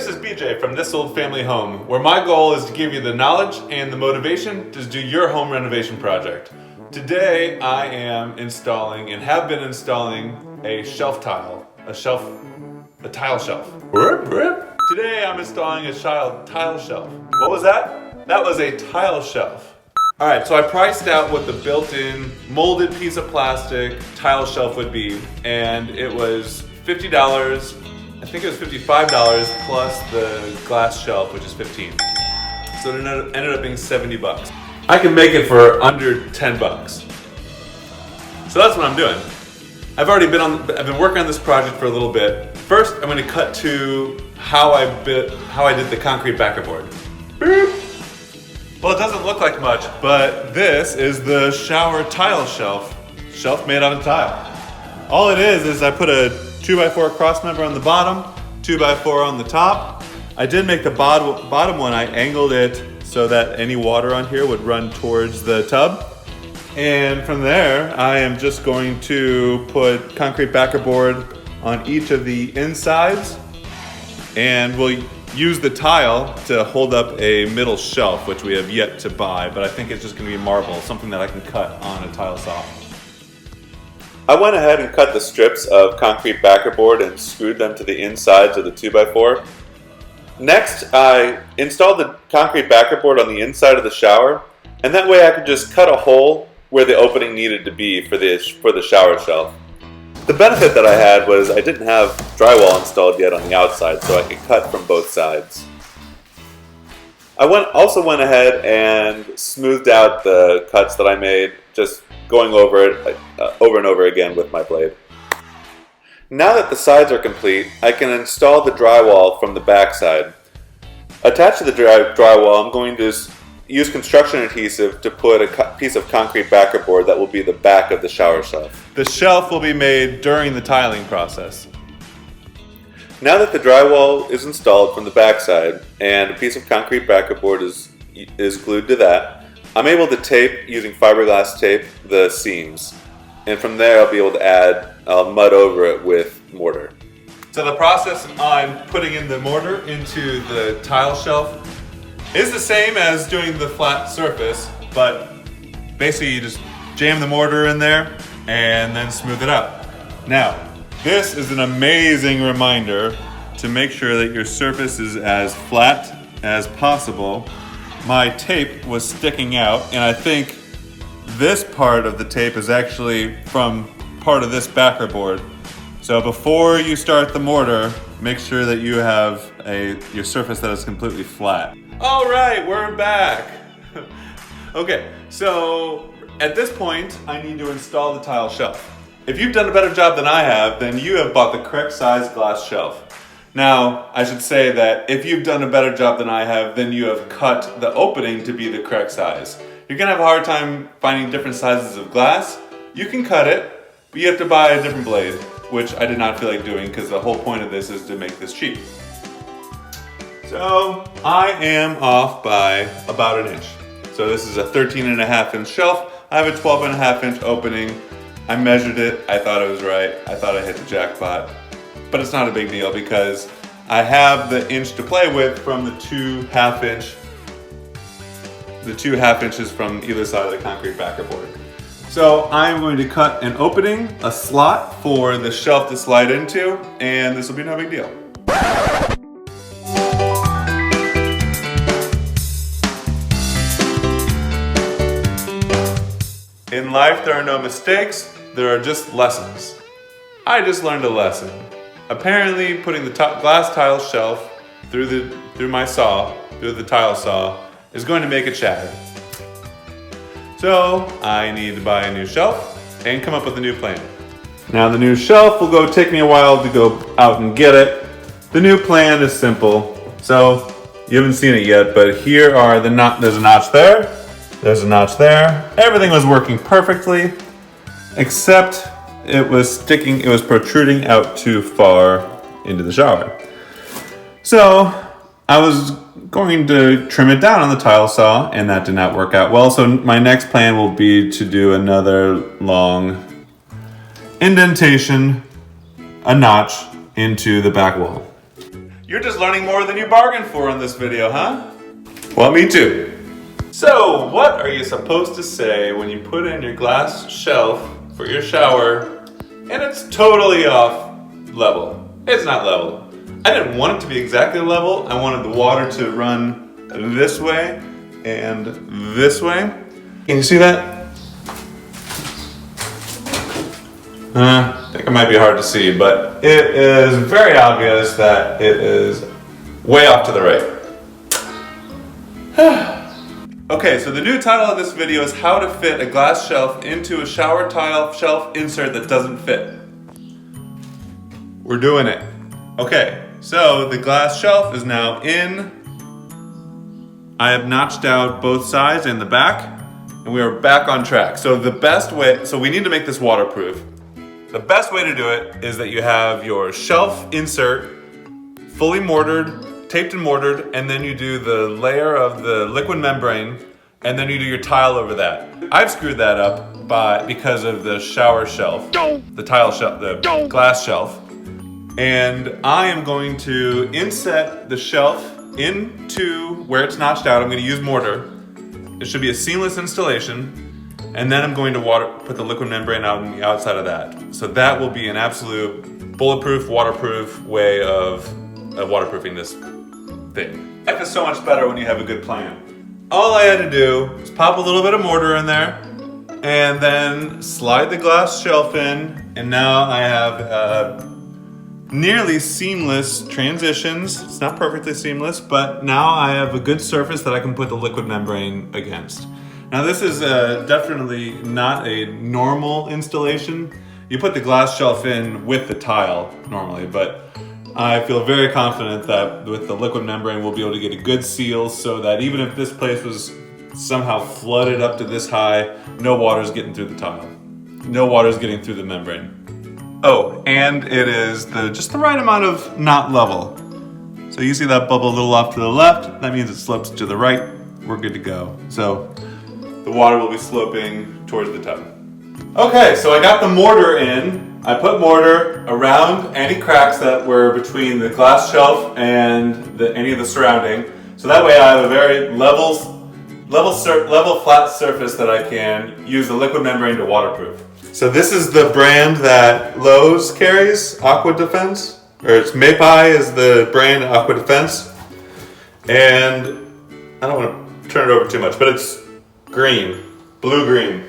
this is BJ from This Old Family Home, where my goal is to give you the knowledge and the motivation to do your home renovation project. Today I am installing and have been installing a shelf tile, a tile shelf. Today I'm installing a tile shelf. What was that? That was a tile shelf. Alright, so I priced out what the built-in molded piece of plastic tile shelf would be, and it was $50. I think it was $55 plus the glass shelf, which is $15. So it ended up being $70. I can make it for under $10. So that's what I'm doing. I've been working on this project for a little bit. First, I'm going to cut to how I did the concrete backer board. Well, it doesn't look like much, but this is the shower tile shelf made out of tile. All it is I put a 2x4 cross member on the bottom, 2x4 on the top. I did make the bottom one, I angled it so that any water on here would run towards the tub. And from there, I am just going to put concrete backer board on each of the insides, and we'll use the tile to hold up a middle shelf, which we have yet to buy, but I think it's just gonna be marble, something that I can cut on a tile saw. I went ahead and cut the strips of concrete backer board and screwed them to the insides of the 2x4. Next, I installed the concrete backer board on the inside of the shower, and that way I could just cut a hole where the opening needed to be for the shower shelf. The benefit that I had was I didn't have drywall installed yet on the outside, so I could cut from both sides. I also went ahead and smoothed out the cuts that I made, just going over it over and over again with my blade. Now that the sides are complete, I can install the drywall from the back side. Attached to the drywall, I'm going to use construction adhesive to put a piece of concrete backer board that will be the back of the shower shelf. The shelf will be made during the tiling process. Now that the drywall is installed from the back side and a piece of concrete backer board is glued to that, I'm able to tape, using fiberglass tape, the seams. And from there I'll be able to mud over it with mortar. So the process on putting in the mortar into the tile shelf is the same as doing the flat surface, but basically you just jam the mortar in there and then smooth it out. Now, this is an amazing reminder to make sure that your surface is as flat as possible. My tape was sticking out, and I think this part of the tape is actually from part of this backer board. So before you start the mortar, make sure that you have your surface that is completely flat. All right, we're back. Okay, so at this point, I need to install the tile shelf. If you've done a better job than I have, then you have bought the correct size glass shelf. Now, I should say that if you've done a better job than I have, then you have cut the opening to be the correct size. You're gonna have a hard time finding different sizes of glass. You can cut it, but you have to buy a different blade, which I did not feel like doing because the whole point of this is to make this cheap. So I am off by about an inch. So this is a 13.5-inch shelf. I have a 12.5-inch opening. I measured it, I thought it was right. I thought I hit the jackpot. But it's not a big deal because I have the inch to play with from the two half inches from either side of the concrete backer board. So I'm going to cut an opening, a slot for the shelf to slide into, and this will be no big deal. In life, there are no mistakes, there are just lessons. I just learned a lesson. Apparently, putting the glass tile shelf through the tile saw, is going to make it shatter. So I need to buy a new shelf and come up with a new plan. Now the new shelf will take me a while to go out and get it. The new plan is simple. So you haven't seen it yet, but here are there's a notch there, there's a notch there. Everything was working perfectly, except it was protruding out too far into the shower. So I was going to trim it down on the tile saw, and that did not work out well. So my next plan will be to do another long indentation, a notch into the back wall. You're just learning more than you bargained for in this video, huh? Well, me too. So, what are you supposed to say when you put in your glass shelf for your shower and it's totally off level? It's not level. I didn't want it to be exactly level. I wanted the water to run this way and this way. Can you see that? I think it might be hard to see, but it is very obvious that it is way off to the right. Okay, so the new title of this video is how to fit a glass shelf into a shower tile shelf insert that doesn't fit. We're doing it. Okay, so the glass shelf is now in. I have notched out both sides and the back, and we are back on track. So the best way, so we need to make this waterproof. The best way to do it is that you have your shelf insert fully mortared, taped and mortared, and then you do the layer of the liquid membrane, and then you do your tile over that. I've screwed that up because of the shower shelf, the tile shelf, the glass shelf, and I am going to inset the shelf into where it's notched out. I'm going to use mortar. It should be a seamless installation. And then I'm going to put the liquid membrane out on the outside of that. So that will be an absolute bulletproof, waterproof way of waterproofing this thing. Life is so much better when you have a good plan. All I had to do was pop a little bit of mortar in there and then slide the glass shelf in, and now I have nearly seamless transitions. It's not perfectly seamless, but now I have a good surface that I can put the liquid membrane against. Now this is definitely not a normal installation. You put the glass shelf in with the tile normally, but I feel very confident that with the liquid membrane we'll be able to get a good seal so that even if this place was somehow flooded up to this high, no water's getting through the tile. No water's getting through the membrane. Oh, and it is just the right amount of not level. So you see that bubble a little off to the left, that means it slopes to the right. We're good to go. So the water will be sloping towards the tub. Okay, so I got the mortar in. I put mortar around any cracks that were between the glass shelf and any of the surrounding. So that way I have a very level flat surface that I can use the liquid membrane to waterproof. So this is the brand that Lowe's carries, Aqua Defense, or it's Mapai is the brand, Aqua Defense. And I don't want to turn it over too much, but it's green, blue-green.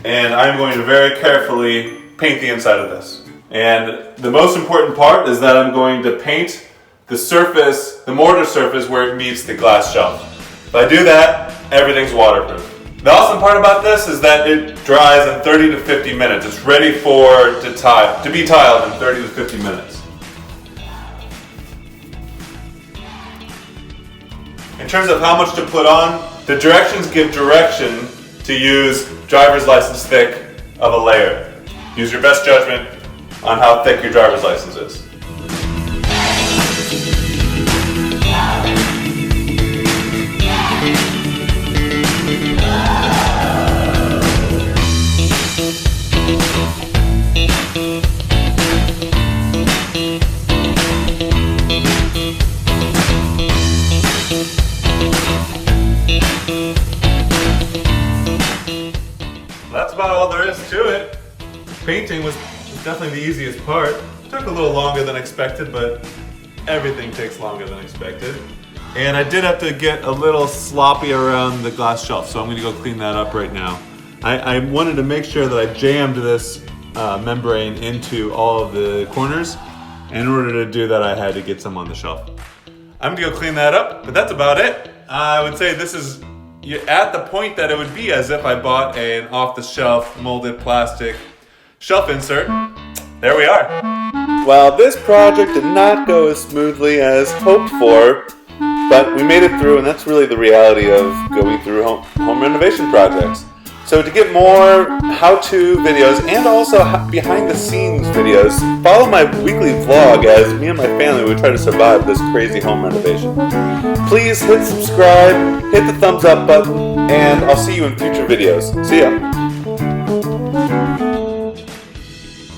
And I'm going to very carefully paint the inside of this. And the most important part is that I'm going to paint the surface, the mortar surface where it meets the glass shelf. If I do that, everything's waterproof. The awesome part about this is that it dries in 30 to 50 minutes. It's ready to be tiled in 30 to 50 minutes. In terms of how much to put on, the directions give direction to use driver's license thick of a layer. Use your best judgment on how thick your driver's license is. That's about all there is to it. Painting was definitely the easiest part. It took a little longer than expected, but everything takes longer than expected. And I did have to get a little sloppy around the glass shelf, so I'm gonna go clean that up right now. I wanted to make sure that I jammed this membrane into all of the corners. And in order to do that, I had to get some on the shelf. I'm gonna go clean that up, but that's about it. I would say this is you're at the point that it would be as if I bought an off-the-shelf molded plastic shelf insert. There we are. Well, this project did not go as smoothly as hoped for, but we made it through, and that's really the reality of going through home renovation projects. So to get more how-to videos and also behind-the-scenes videos, follow my weekly vlog as me and my family would try to survive this crazy home renovation. Please hit subscribe, hit the thumbs up button, and I'll see you in future videos. See ya!